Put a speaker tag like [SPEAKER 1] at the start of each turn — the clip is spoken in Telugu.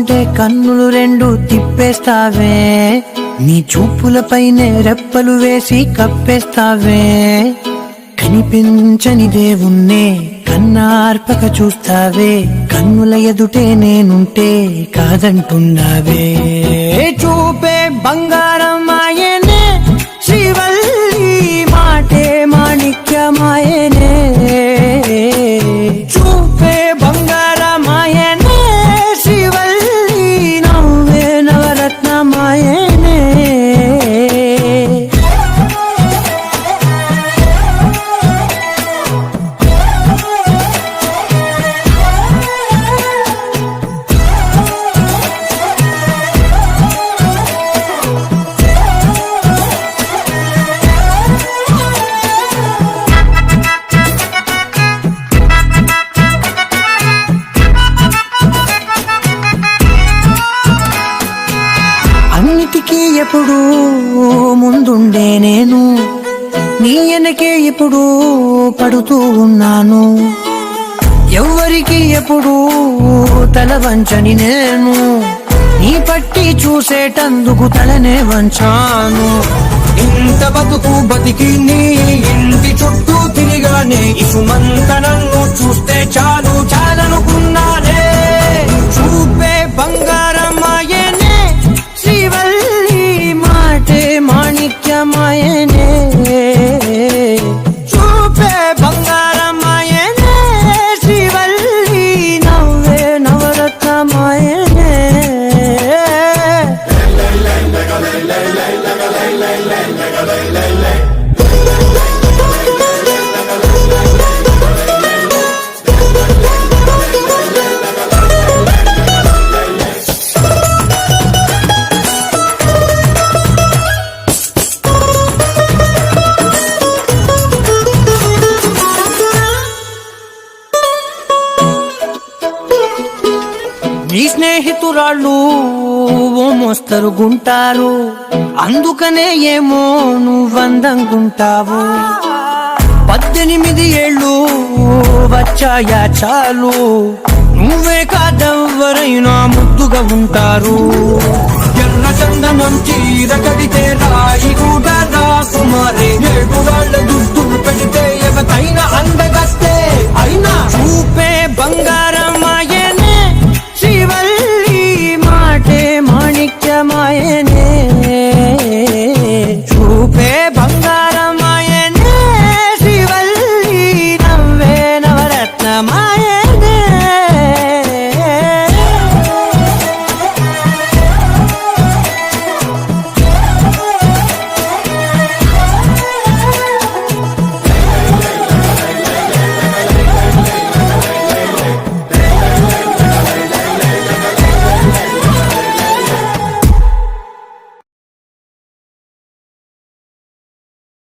[SPEAKER 1] చూస్తుంటే కన్నులు రెండు తిప్పేస్తావే, నీ చూపులపైనే రెప్పలు వేసి కప్పేస్తావే. కనిపించని దేవుణ్ణే కన్నార్పక చూస్తావే, కన్నుల ఎదుటే నేనుంటే కాదంటున్నావే. చూపే బంగారమాయనే శ్రీవల్లి, మాటే మాణిక్యమాయనే. చూపే బంగారమాయనే శ్రీవల్లి, నవ్వే నవరత్నమాయనే. అన్నిటికీ ఎప్పుడు ముందుండే నేను, నీ వెనకే ఎప్పుడు పడుతూ ఉన్నాను. ఎవ్వరికి ఎప్పుడు తల వంచని నేను, నీ పట్టి చూసేటందుకు తలనే వంచాను.
[SPEAKER 2] ఇంత బతుకు బతికి నీ ఇంటి చుట్టూ తిరిగానే, ఇసుమంత నన్ను చూస్తే చాలు చాలనుకున్నానే.
[SPEAKER 1] చూపే బంగారమాయనే శ్రీవల్లి, మాటే మాణిక్యమాయనే. చూపే బంగారమాయనే శ్రీవల్లి, నవ్వే నవరత్నమాయనే. నీ స్నేహితురాళ్ళు ఓ మోస్తరు గుంటారు, అందుకనే ఏమో నువ్వందంగుంటావు. 18 ఏళ్ళు వచ్చాయా చాలు, నువ్వే కాదెవ్వరైనా ముద్దుగా ఉంటారు.
[SPEAKER 2] ఎర్ర చందనం చీర కడితే రాయి కూడా రాకుమారే, 7 వాళ్ళ దుస్తులు పెడితే ఎవరైనా అందగా